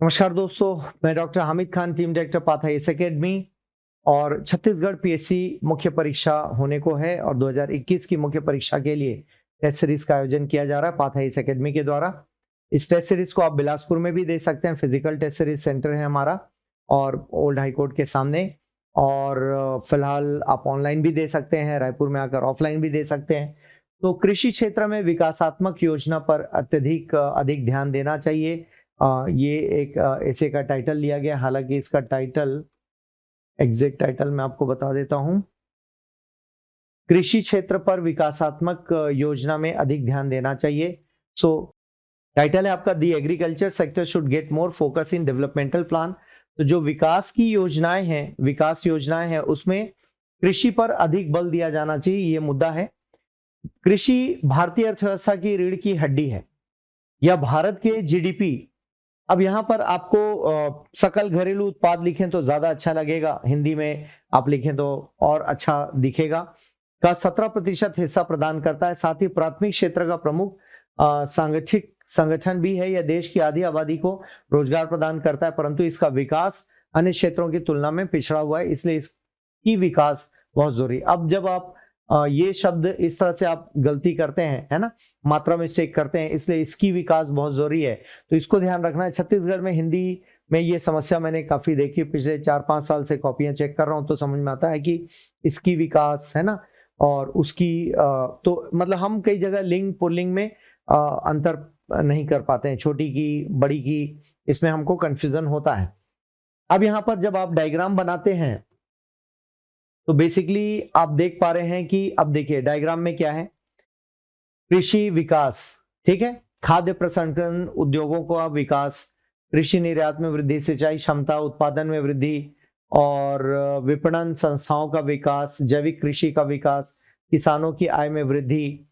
नमस्कार दोस्तों, मैं doctor Hamid Khan, team director पाथाईस एकेडमी। और छत्तीसगढ़ पीएससी मुख्य परीक्षा होने को है और 2021 की मुख्य परीक्षा के लिए टेस्ट सीरीज का आयोजन किया जा रहा है पाथाईस एकेडमी के द्वारा। इस टेस्ट सीरीज को आप बिलासपुर में भी दे सकते हैं, फिजिकल टेस्ट सीरीज सेंटर है हमारा और ओल्ड हाई कोर्ट के सामने। और फिलहाल आप ऑनलाइन भी दे सकते हैं, रायपुर में आकर ऑफलाइन भी दे सकते हैं। तो कृषि क्षेत्र में विकासात्मक योजना पर अधिक ध्यान देना चाहिए। ये एक ऐसे का टाइटल लिया गया, हालांकि इसका टाइटल एग्जैक्ट टाइटल मैं आपको बता देता हूं। कृषि क्षेत्र पर विकासात्मक योजना में अधिक ध्यान देना चाहिए। सो टाइटल है आपका, the agriculture sector should get more focus in developmental plan. तो जो विकास की योजनाएं हैं, विकास योजनाएं हैं, उसमें कृषि पर अधिक बल दिया जाना चाहिए, ये मुद्दा है। कृषि भारतीय अर्थव्यवस्था की रीढ़ की हड्डी है, यह भारत के जीडीपी। अब यहां पर आपको सकल घरेलू उत्पाद लिखें तो ज्यादा अच्छा लगेगा, हिंदी में आप लिखें तो और अच्छा दिखेगा, का 17% हिस्सा प्रदान करता है। साथ ही प्राथमिक क्षेत्र का प्रमुख सांगठनिक संगठन भी है। यह देश की आधी आबादी को रोजगार प्रदान करता है, परंतु इसका विकास अन्य क्षेत्रों की तुलना में पिछड़ा हुआ है, इसलिए इसकी विकास बहुत जरूरी। अब जब आप ये शब्द इस तरह से आप गलती करते हैं, है ना, मात्रा मिस्टेक करते हैं, इसलिए इसकी विकास बहुत जरूरी है, तो इसको ध्यान रखना है। छत्तीसगढ़ में हिंदी में ये समस्या मैंने काफी देखी, पिछले 4-5 साल से कॉपियां चेक कर रहा हूं तो समझ में आता है कि इसकी विकास, है ना, और उसकी तो मतलब हम कई जगह लिंग पुल्लिंग में अंतर नहीं कर पाते हैं, छोटी की बड़ी की, इसमें हमको कंफ्यूजन होता है। अब यहाँ पर जब आप डायग्राम बनाते हैं तो बेसिकली आप देख पा रहे हैं कि अब देखिए डायग्राम में क्या है, कृषि विकास, ठीक है, खाद्य प्रसंस्करण उद्योगों का विकास, कृषि निर्यात में वृद्धि, सिंचाई क्षमता, उत्पादन में वृद्धि और विपणन संस्थाओं का विकास, जैविक कृषि का विकास, किसानों की आय में वृद्धि,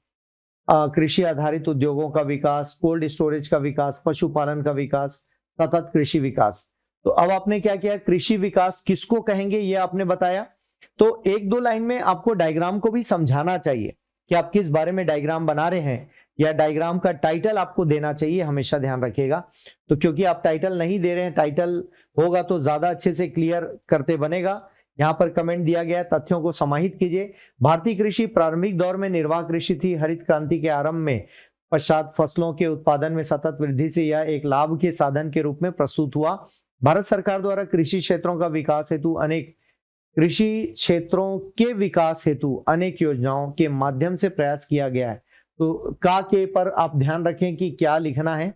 कृषि आधारित उद्योगों का विकास, कोल्ड स्टोरेज का विकास, पशुपालन का विकास, सतत कृषि विकास। तो अब आपने क्या किया, कृषि विकास किसको कहेंगे ये आपने बताया। तो एक दो लाइन में आपको डायग्राम को भी समझाना चाहिए कि आप किस बारे में डायग्राम बना रहे हैं, या डायग्राम का टाइटल आपको देना चाहिए, हमेशा ध्यान रखिएगा। तो क्योंकि आप टाइटल नहीं दे रहे हैं, टाइटल होगा तो ज्यादा अच्छे से क्लियर करते बनेगा। यहां पर कमेंट दिया गया, तथ्यों को समाहित कीजिए। भारतीय कृषि प्रारंभिक दौर में निर्वाह कृषि थी। हरित क्रांति के आरंभ में पश्चात फसलों के उत्पादन में सतत वृद्धि से यह एक लाभ के साधन के रूप में प्रस्तुत हुआ। भारत सरकार द्वारा कृषि क्षेत्रों का विकास हेतु अनेक योजनाओं के माध्यम से प्रयास किया गया है। तो का के पर आप ध्यान रखें कि क्या लिखना है,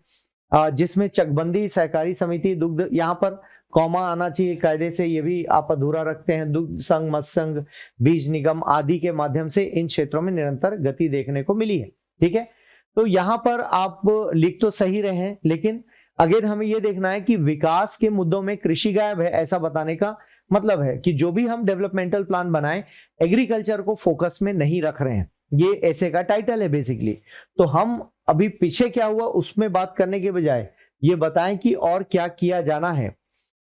जिसमें चकबंदी सहकारी समिति, दुग्ध, यहाँ पर कॉमा आना चाहिए कायदे से, ये भी आप अधूरा रखते हैं, दुग्ध संघ, मत्स्य संघ, बीज निगम आदि के माध्यम से इन क्षेत्रों में निरंतर गति देखने को मिली है। ठीक है, तो यहां पर आप लिख तो सही रहे हैं, लेकिन अगेन हमें यह देखना है कि विकास के मुद्दों में कृषि गायब है, ऐसा बताने का मतलब है कि जो भी हम डेवलपमेंटल प्लान बनाएं, एग्रीकल्चर को फोकस में नहीं रख रहे हैं। ये ऐसे का टाइटल है बेसिकली। तो हम अभी पीछे क्या हुआ उसमें बात करने के बजाय ये बताएं कि और क्या किया जाना है।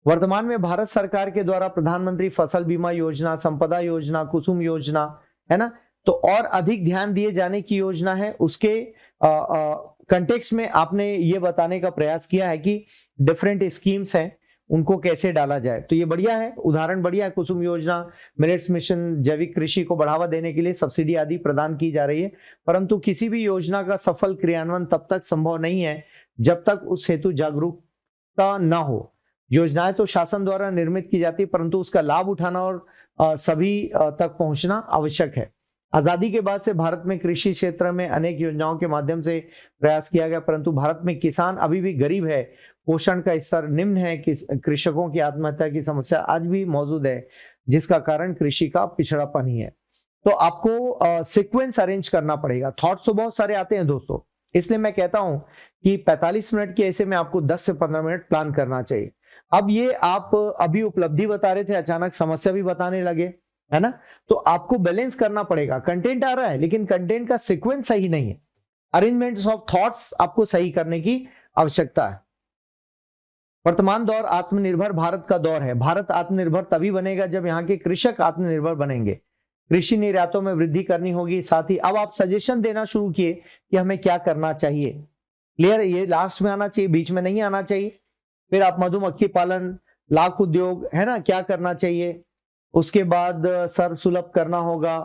वर्तमान में भारत सरकार के द्वारा प्रधानमंत्री फसल बीमा योजना, संपदा योजना, कुसुम योजना, है ना, तो और अधिक ध्यान दिए जाने की योजना है। उसके कंटेक्स्ट में आपने ये बताने का प्रयास किया है कि डिफरेंट स्कीम्स हैं, उनको कैसे डाला जाए। तो ये बढ़िया है, उदाहरण बढ़िया है। कुसुम योजना, मिलेट्स मिशन, जैविक कृषि को बढ़ावा देने के लिए सब्सिडी आदि प्रदान की जा रही है, परंतु किसी भी योजना का सफल क्रियान्वयन तब तक संभव नहीं है जब तक उस हेतु जागरूकता न हो। योजनाएं तो शासन द्वारा निर्मित की जाती है, परंतु उसका लाभ उठाना और सभी तक पहुंचना आवश्यक है। आजादी के बाद से भारत में कृषि क्षेत्र में अनेक योजनाओं के माध्यम से प्रयास किया गया, परंतु भारत में किसान अभी भी गरीब है, पोषण का स्तर निम्न है, कृषकों की आत्महत्या की समस्या आज भी मौजूद है, जिसका कारण कृषि का पिछड़ापन ही है। तो आपको सीक्वेंस अरेंज करना पड़ेगा। थॉट्स तो बहुत सारे आते हैं दोस्तों, इसलिए मैं कहता हूं कि 45 मिनट के ऐसे में आपको 10 से 15 मिनट प्लान करना चाहिए। अब ये आप अभी उपलब्धि बता रहे थे, अचानक समस्या भी बताने लगे, है ना, तो आपको बैलेंस करना पड़ेगा। कंटेंट आ रहा है लेकिन कंटेंट का सीक्वेंस सही नहीं है, अरेंजमेंट ऑफ थॉट्स आपको सही करने की आवश्यकता है। वर्तमान दौर आत्मनिर्भर भारत का दौर है। भारत आत्मनिर्भर तभी बनेगा जब यहाँ के कृषक आत्मनिर्भर बनेंगे। कृषि निर्यातों में वृद्धि करनी होगी। साथ ही अब आप सजेशन देना शुरू किए कि हमें क्या करना चाहिए। क्लियर, ये लास्ट में आना चाहिए, बीच में नहीं आना चाहिए। फिर आप मधुमक्खी पालन, लाख उद्योग, है ना, क्या करना चाहिए। उसके बाद सर्व सुलभ करना होगा,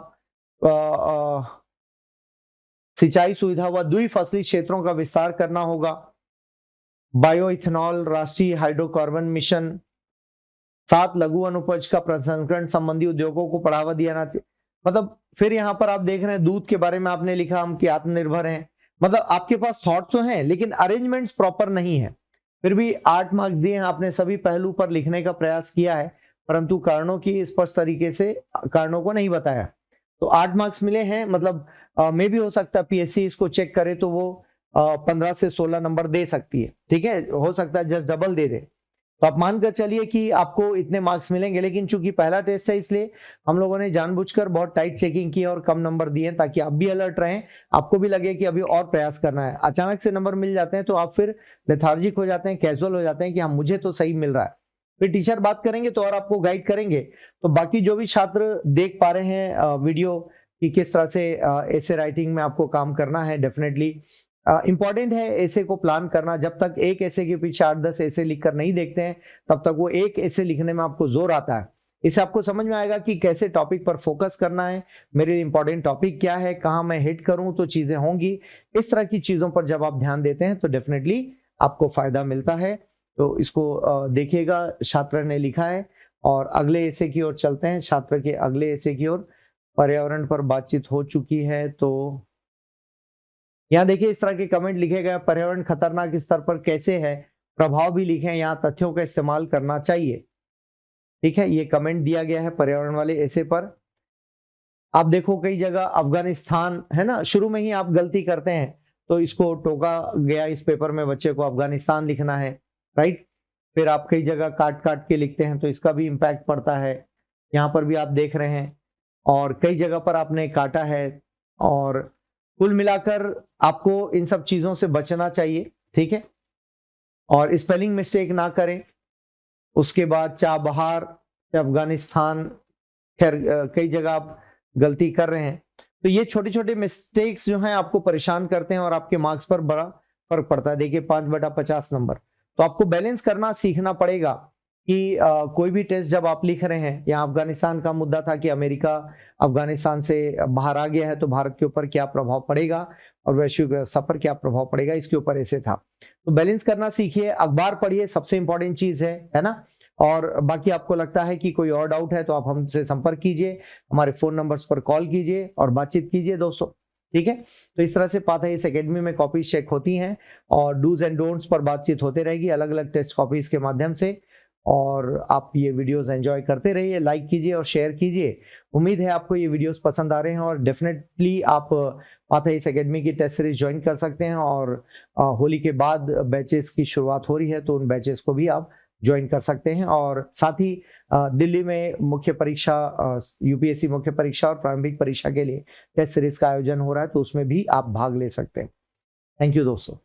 सिंचाई सुविधा व द्विफसली क्षेत्रों का विस्तार करना होगा, बायो इथेनॉल, राष्ट्रीय हाइड्रोकार्बन मिशन, 7 लघु अनुपज का प्रसंस्करण संबंधी उद्योगों को बढ़ावा दिया जाना चाहिए। मतलब फिर यहाँ पर आप देख रहे हैं दूध के बारे में आपने लिखा हम कि आत्मनिर्भर हैं। मतलब आपके पास थॉट तो हैं लेकिन अरेंजमेंट्स प्रॉपर नहीं है। फिर भी 8 मार्क्स दिए हैं, आपने सभी पहलू पर लिखने का प्रयास किया है परंतु कारणों की स्पष्ट तरीके से कारणों को नहीं बताया, तो 8 मार्क्स मिले हैं। मतलब मे भी हो सकता है पीएससी इसको चेक करे तो वो 15 से 16 नंबर दे सकती है, ठीक है, हो सकता है जस्ट डबल दे दे। तो आप मानकर चलिए कि आपको इतने मार्क्स मिलेंगे, लेकिन चूंकि पहला टेस्ट है इसलिए हम लोगों ने जानबूझकर बहुत टाइट चेकिंग की और कम नंबर दिए ताकि आप भी अलर्ट रहें, आपको भी लगे कि अभी और प्रयास करना है। अचानक से नंबर मिल जाते हैं तो आप फिर लेथार्जिक हो जाते हैं, कैजुअल हो जाते हैं कि हाँ मुझे तो सही मिल रहा है। फिर टीचर बात करेंगे तो और आपको गाइड करेंगे। तो बाकी जो भी छात्र देख पा रहे हैं वीडियो कि किस तरह से ऐसे राइटिंग में आपको काम करना है, डेफिनेटली इंपॉर्टेंट है ऐसे को प्लान करना। जब तक एक ऐसे के पीछे 8-10 ऐसे लिखकर नहीं देखते हैं तब तक वो एक ऐसे लिखने में आपको जोर आता है। इससे आपको समझ में आएगा कि कैसे टॉपिक पर फोकस करना है, मेरे इंपॉर्टेंट टॉपिक क्या है, कहाँ मैं हिट करूं तो चीजें होंगी। इस तरह की चीजों पर जब आप ध्यान देते हैं तो डेफिनेटली आपको फायदा मिलता है। तो इसको देखिएगा, छात्र ने लिखा है। और अगले ऐसे की ओर चलते हैं। छात्र के अगले ऐसे की ओर पर्यावरण पर बातचीत हो चुकी है। तो यहाँ देखिए इस तरह के कमेंट लिखे गए, पर्यावरण खतरनाक स्तर पर कैसे है, प्रभाव भी लिखे, यहाँ तथ्यों का इस्तेमाल करना चाहिए। ठीक है, ये कमेंट दिया गया है पर्यावरण वाले ऐसे पर। आप देखो कई जगह अफगानिस्तान है ना, शुरू में ही आप गलती करते हैं तो इसको टोका गया इस पेपर में बच्चे को अफगानिस्तान लिखना है, राइट। फिर आप कई जगह काट काट के लिखते हैं तो इसका भी इम्पैक्ट पड़ता है। यहाँ पर भी आप देख रहे हैं और कई जगह पर आपने काटा है। और कुल मिलाकर आपको इन सब चीजों से बचना चाहिए, ठीक है, और स्पेलिंग मिस्टेक ना करें। उसके बाद चाबहार, अफगानिस्तान, खैर कई जगह आप गलती कर रहे हैं। तो ये छोटे छोटे मिस्टेक्स जो हैं आपको परेशान करते हैं और आपके मार्क्स पर बड़ा फर्क पड़ता है। देखिए 5/50 नंबर। तो आपको बैलेंस करना सीखना पड़ेगा कि कोई भी टेस्ट जब आप लिख रहे हैं, यहाँ अफगानिस्तान का मुद्दा था कि अमेरिका अफगानिस्तान से बाहर आ गया है तो भारत के ऊपर क्या प्रभाव पड़ेगा और वैश्विक व्यवस्था पर क्या प्रभाव पड़ेगा, इसके ऊपर ऐसे था। तो बैलेंस करना सीखिए, अखबार पढ़िए, सबसे इंपॉर्टेंट चीज है ना। और बाकी आपको लगता है कि कोई और डाउट है तो आप हमसे संपर्क कीजिए, हमारे फोन नंबर्स पर कॉल कीजिए और बातचीत कीजिए दोस्तों, ठीक है। तो इस तरह से पाथ है इस एकेडमी में कॉपीज चेक होती हैं और डूज एंड डोंट्स पर बातचीत होते रहेगी अलग अलग टेस्ट कॉपीज के माध्यम से। और आप ये वीडियोस एंजॉय करते रहिए, लाइक कीजिए और शेयर कीजिए। उम्मीद है आपको ये वीडियोस पसंद आ रहे हैं और डेफिनेटली आप पाथ है इस एकेडमी की टेस्ट सीरीज ज्वाइन कर सकते हैं। और होली के बाद बैचेस की शुरुआत हो रही है तो उन बैचेस को भी आप ज्वाइन कर सकते हैं। और साथ ही दिल्ली में मुख्य परीक्षा, यूपीएससी मुख्य परीक्षा और प्रारंभिक परीक्षा के लिए टेस्ट सीरीज का आयोजन हो रहा है तो उसमें भी आप भाग ले सकते हैं। थैंक यू दोस्तों।